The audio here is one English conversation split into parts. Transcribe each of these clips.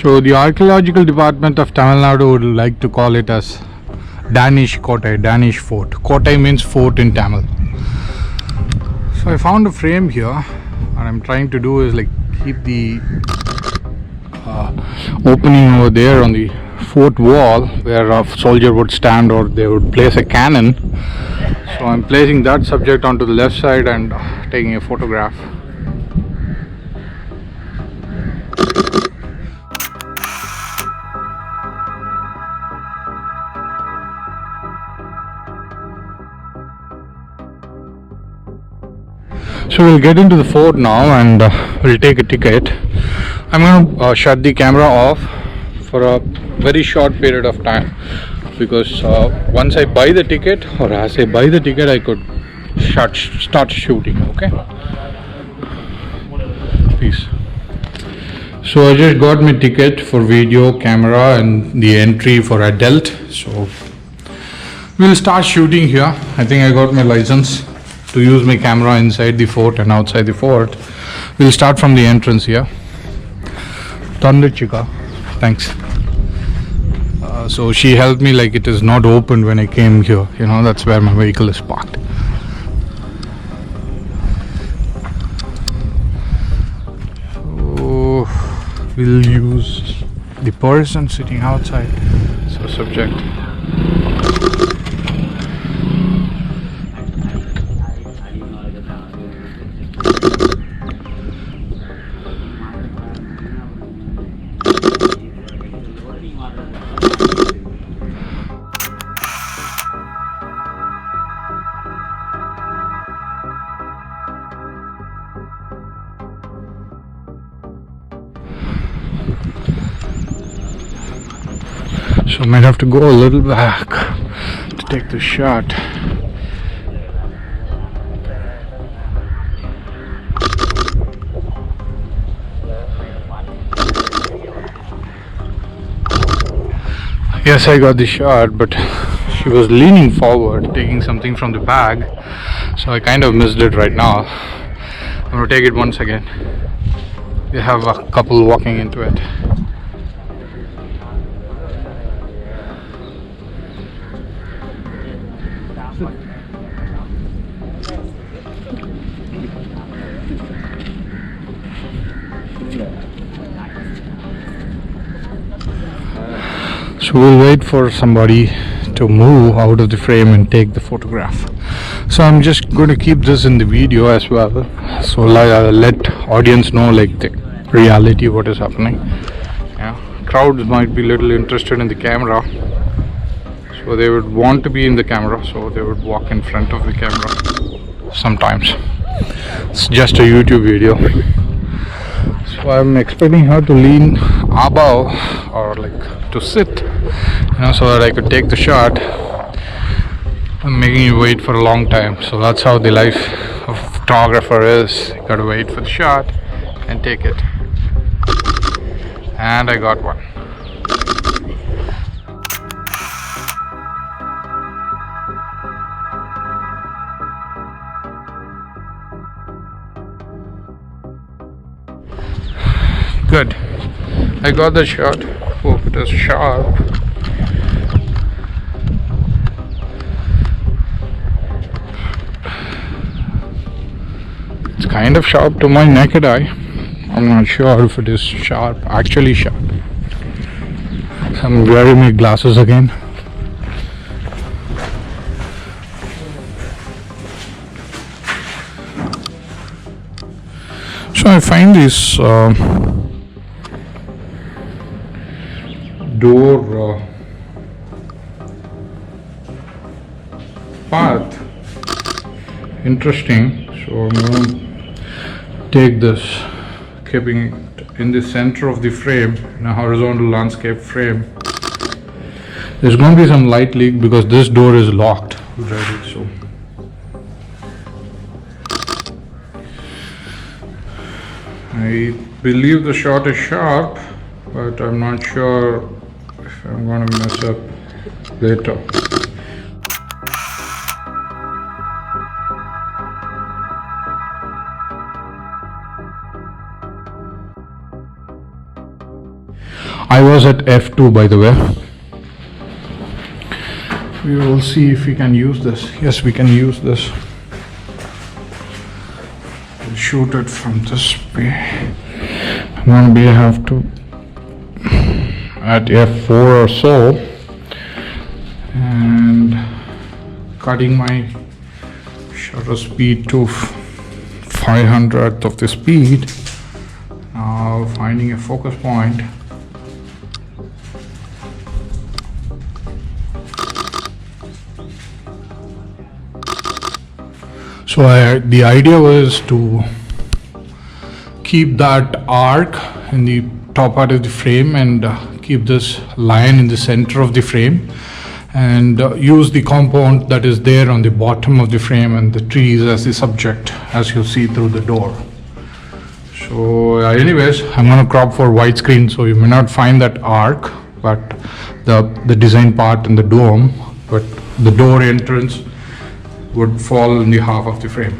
So the archaeological department of Tamil Nadu would like to call it as Danish Kotai, Danish fort. Kotai means fort in Tamil. So I found a frame here, and I'm trying to do is like keep the opening over there on the fort wall where a soldier would stand or they would place a cannon. So I'm placing that subject onto the left side and taking a photograph. So we'll get into the fort now and we'll take a ticket. I'm going to shut the camera off for a very short period of time, because once I buy the ticket, or as I buy the ticket, I could start shooting. Okay, peace. So I just got my ticket for video, camera, and the entry for adult. So we'll start shooting here. I think I got my license to use my camera inside the fort and outside the fort. We'll start from the entrance here. Thunder Chica, thanks. So she helped me, like it is not opened when I came here. You know, that's where my vehicle is parked. So we'll use the person sitting outside. So subject. So I might have to go a little back to take the shot. Yes, I got the shot, but she was leaning forward, taking something from the bag. So I kind of missed it right now. I'm going to take it once again. We have a couple walking into it. So we'll wait for somebody to move out of the frame and take the photograph. So I'm just going to keep this in the video as well, so let audience know like the reality what is happening. Yeah, crowds might be little interested in the camera, so they would want to be in the camera, so they would walk in front of the camera sometimes. It's just a YouTube video. So I'm expecting her to lean above or like to sit, you know, so that I could take the shot. I'm making you wait for a long time, so that's how the life of a photographer is. You gotta wait for the shot and take it. And I got one. Good. I got the shot. Hope it is sharp. It's kind of sharp to my naked eye. I'm not sure if it is sharp, actually sharp. So I'm wearing my glasses again. So I find this door path interesting, so I'm going to take this, keeping it in the center of the frame, in a horizontal landscape frame. There's going to be some light leak because this door is locked already, so I believe the shot is sharp, but I'm not sure if I'm going to mess up later. I was at f2, by the way. We will see if we can use this. Yes, we can use this. We'll shoot it from this way. I'm going to have to at f4 or so, and cutting my shutter speed to 500th of the speed. Now finding a focus point. So the idea was to keep that arc in the top part of the frame and keep this line in the center of the frame, and use the compound that is there on the bottom of the frame and the trees as the subject, as you see through the door. So anyways, I'm going to crop for widescreen, so you may not find that arc, but the design part and the dome, but the door entrance would fall in the half of the frame.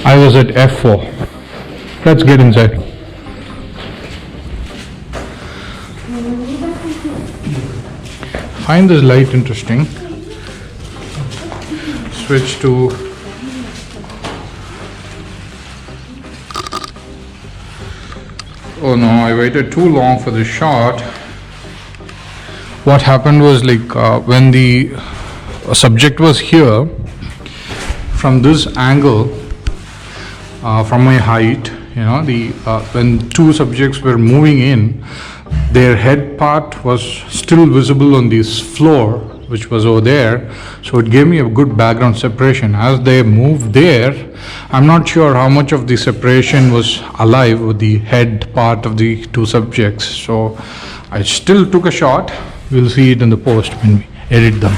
I was at f4. Let's get inside. Find this light interesting. Switch to oh no, I waited too long for the shot. What happened was, like, when the subject was here, from this angle, from my height, you know, when two subjects were moving in, their head part was still visible on this floor, which was over there, so it gave me a good background separation. As they moved there, I'm not sure how much of the separation was alive with the head part of the two subjects, so I still took a shot. We'll see it in the post when we edit them.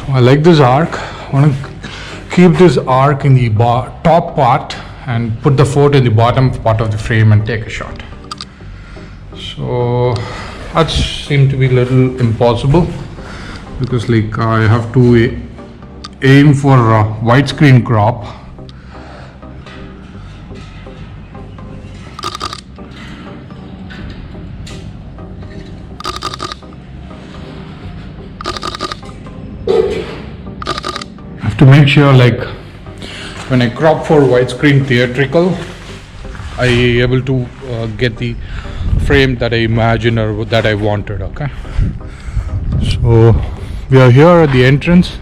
I like this arc. I want to keep this arc in the top part and put the photo in the bottom part of the frame and take a shot. So that seemed to be a little impossible, because like I have to aim for a widescreen crop. To make sure, like, when I crop for widescreen theatrical, I able to get the frame that I imagined or that I wanted. Okay, so we are here at the entrance.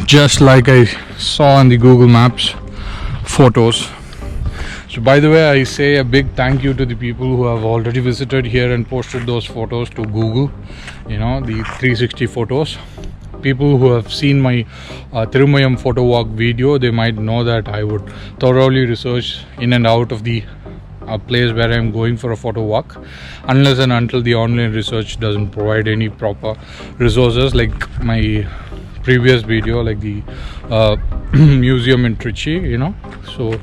Just like I saw on the Google Maps photos. So by the way, I say a big thank you to the people who have already visited here and posted those photos to Google, you know, the 360 photos. People who have seen my Thirumayam Photowalk video, they might know that I would thoroughly research in and out of the place where I am going for a photo walk, unless and until the online research doesn't provide any proper resources, like my previous video, like the museum in Trichy, you know. So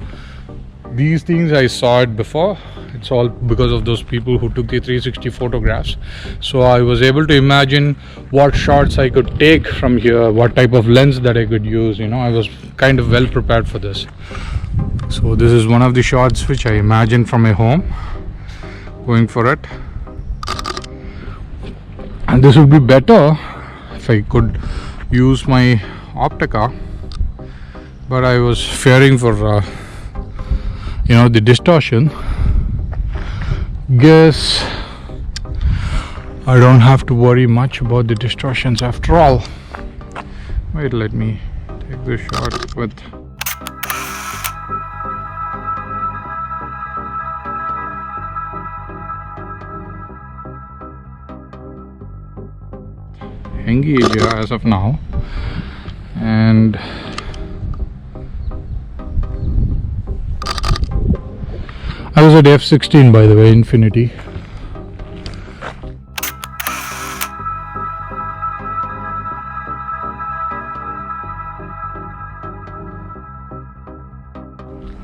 these things I saw it before. It's all because of those people who took the 360 photographs. So I was able to imagine what shots I could take from here, what type of lens that I could use, you know. I was kind of well prepared for this. So this is one of the shots which I imagined from my home, going for it. And this would be better if I could use my Optica, but I was fearing for you know, the distortion. Guess I don't have to worry much about the distortions after all. Wait, let me take this shot with engage as of now, I was at F16 by the way, Infinity.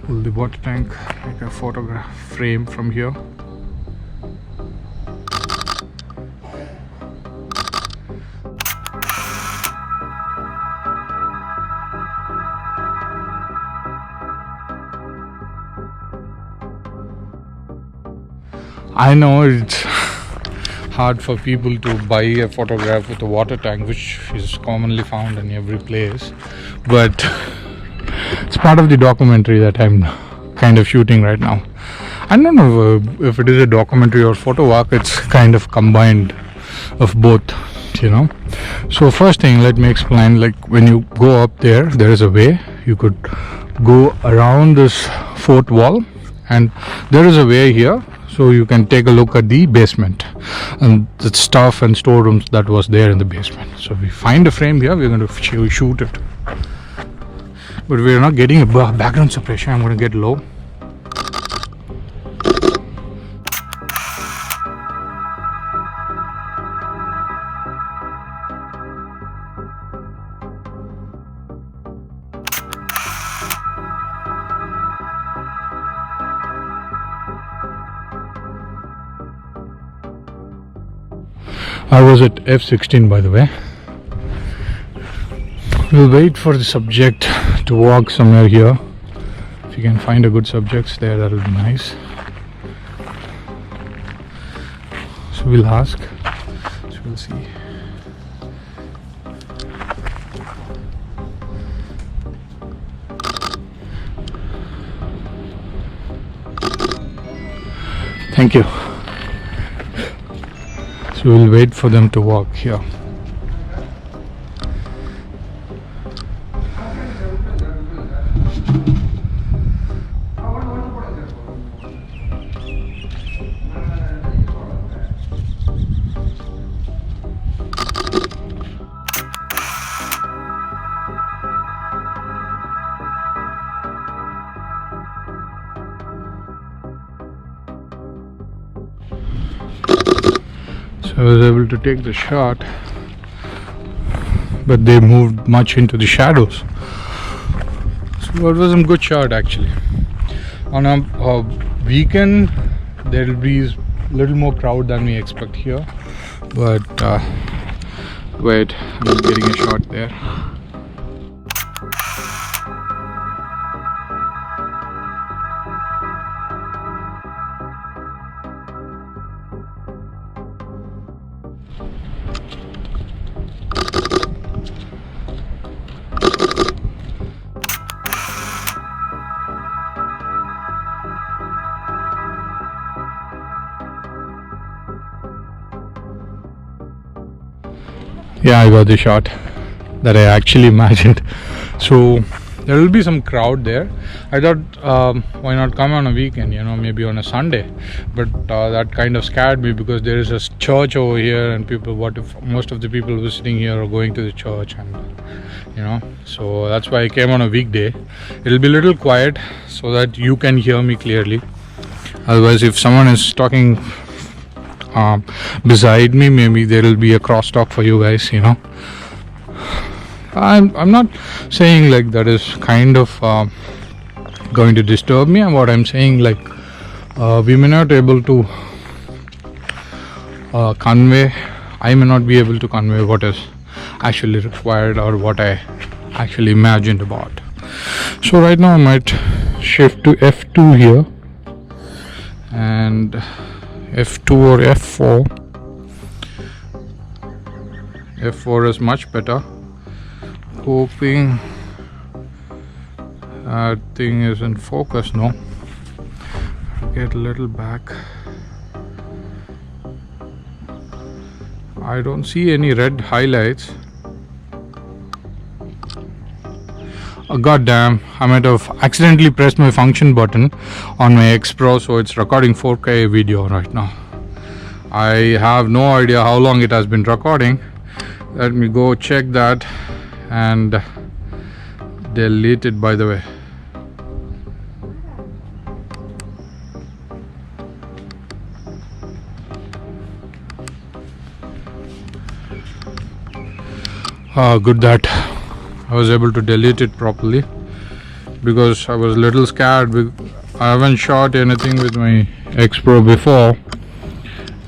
Pull the water tank, make a photograph frame from here. I know it's hard for people to buy a photograph with a water tank, which is commonly found in every place, but it's part of the documentary that I'm kind of shooting right now. I don't know if it is a documentary or Photowalk. It's kind of combined of both, you know. So first thing, let me explain. Like when you go up there is a way. You could go around this fort wall, and there is a way here, so you can take a look at the basement and the stuff and storerooms that was there in the basement. So we find a frame here, we're going to shoot it, but we're not getting a background separation. I'm going to get low. I was at F16 by the way. We'll wait for the subject to walk somewhere here. If you can find a good subject there, that'll be nice. So we'll ask. So we'll see. Thank you. So we'll wait for them to walk here. I was able to take the shot, but they moved much into the shadows. So it was a good shot actually. On a weekend there will be a little more crowd than we expect here, but wait, I'm getting a shot there. Yeah, I got the shot that I actually imagined. So there will be some crowd there. I thought why not come on a weekend, you know, maybe on a Sunday, but that kind of scared me because there is a church over here, and people, what if most of the people visiting here are going to the church, and you know, so that's why I came on a weekday. It'll be a little quiet so that you can hear me clearly. Otherwise, if someone is talking beside me, maybe there will be a crosstalk for you guys, you know. I'm not saying like that is kind of going to disturb me, and what I'm saying, like we may not able to convey, I may not be able to convey what is actually required or what I actually imagined about. So right now I might shift to F2 here, and F2 or F4. F4 is much better. Hoping that thing is in focus. No, get a little back. I don't see any red highlights. Oh, god damn, I might have accidentally pressed my function button on my X Pro, so it's recording 4K video right now. I have no idea how long it has been recording. Let me go check that and delete it, by the way. Good that I was able to delete it properly, because I was a little scared. I haven't shot anything with my X Pro before,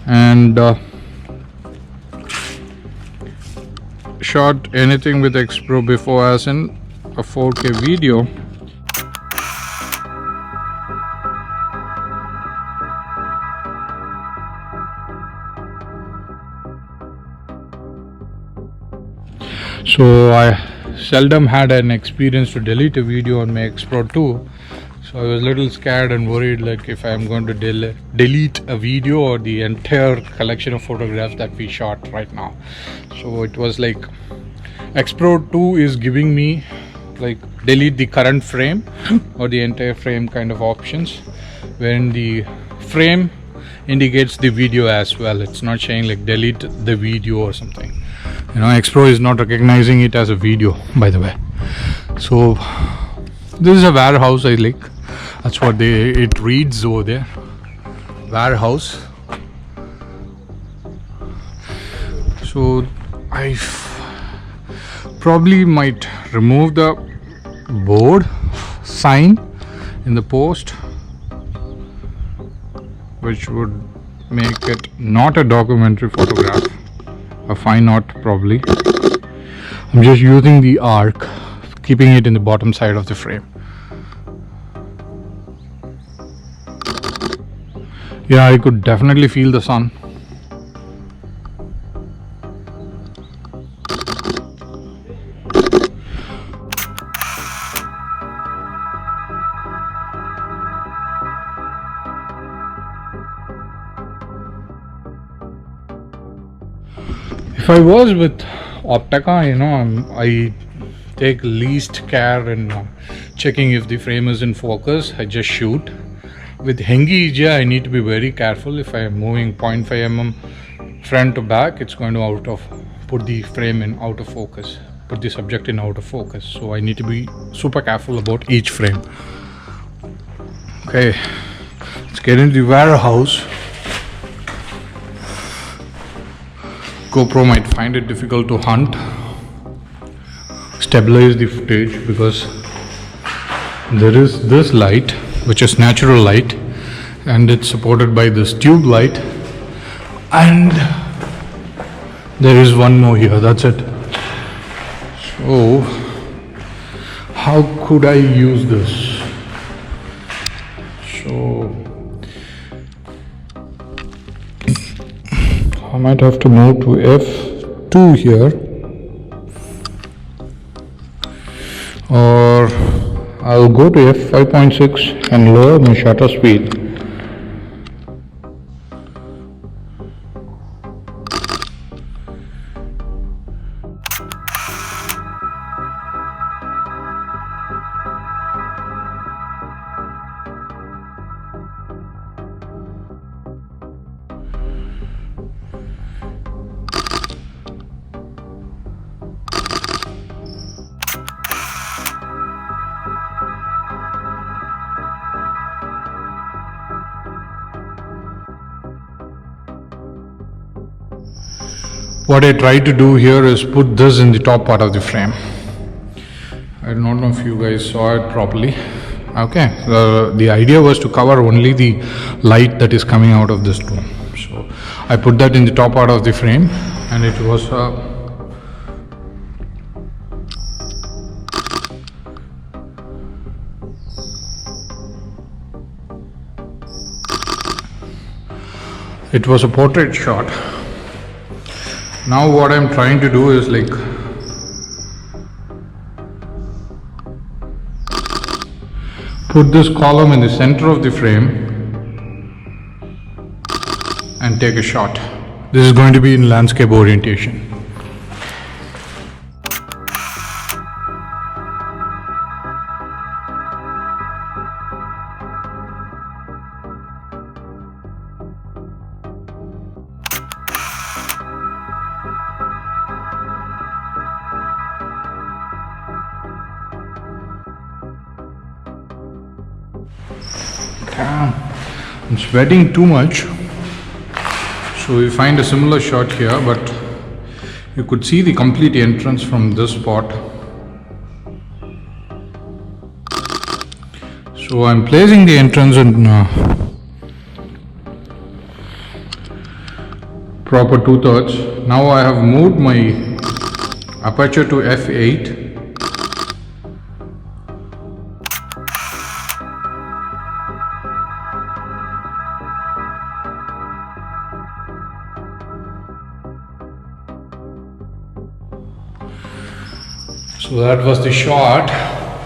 and shot anything with X Pro before as in a 4K video. So I seldom had an experience to delete a video on my X Pro 2. So I was a little scared and worried, like if I'm going to delete a video or the entire collection of photographs that we shot right now. So it was like X Pro 2 is giving me like delete the current frame or the entire frame kind of options, wherein the frame indicates the video as well. It's not saying like delete the video or something. You know, X Pro is not recognizing it as a video, by the way. So this is a warehouse, I like. That's what it reads over there. Warehouse. So I probably might remove the board sign in the post, which would make it not a documentary photograph, a fine art probably. I'm just using the arc, keeping it in the bottom side of the frame. Yeah, I could definitely feel the sun. If I was with Optica, you know, I take least care in checking if the frame is in focus. I just shoot. With Hengi EJ, I need to be very careful. If I am moving 0.5 mm front to back, it's going to put the frame in out of focus, put the subject in out of focus. So I need to be super careful about each frame. Okay, let's get into the warehouse. GoPro might find it difficult to hunt, stabilize the footage, because there is this light, which is natural light, and it's supported by this tube light, and there is one more here. That's it. So how could I use this? So I might have to move to f2 here, or I'll go to f5.6 and lower my shutter speed. What I try to do here is put this in the top part of the frame. I don't know if you guys saw it properly. Okay, the idea was to cover only the light that is coming out of this dome. So I put that in the top part of the frame, and it was a portrait shot. Now what I'm trying to do is like put this column in the center of the frame and take a shot. This is going to be in landscape orientation. I'm sweating too much, so we find a similar shot here, but You could see the complete entrance from this spot. So I'm placing the entrance in proper 2/3. Now I have moved my aperture to f8. So that was the shot.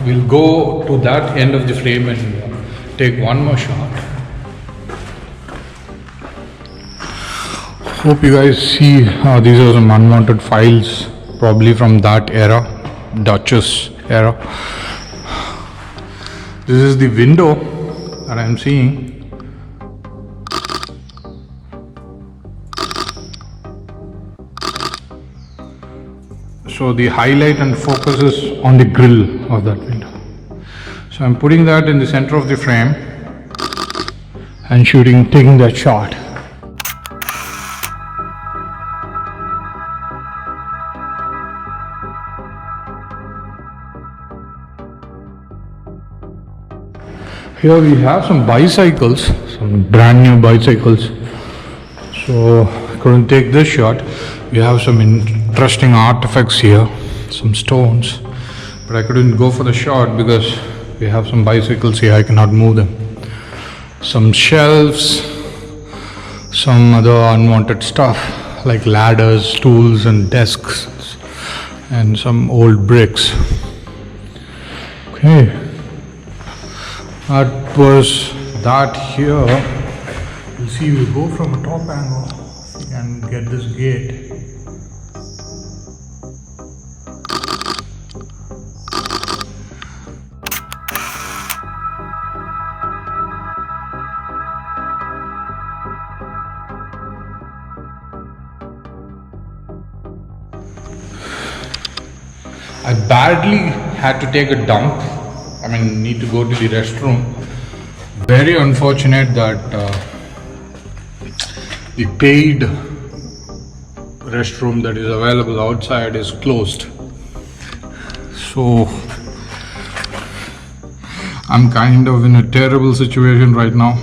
We'll go to that end of the frame and take one more shot. Hope you guys see these are some unwanted files, probably from that era, Duchess era. This is the window that I'm seeing. So the highlight and focus is on the grill of that window. So I'm putting that in the center of the frame and taking that shot. Here we have some bicycles, some brand new bicycles. So I couldn't take this shot. We have some interesting artifacts here, some stones, but I couldn't go for the shot because we have some bicycles here, I cannot move them. Some shelves, some other unwanted stuff like ladders, stools and desks, and some old bricks. Okay, that was that here. You'll see we go from a top angle and get this gate. I badly had to take a dump. Need to go to the restroom. Very unfortunate that the paid restroom that is available outside is closed. So I'm kind of in a terrible situation right now.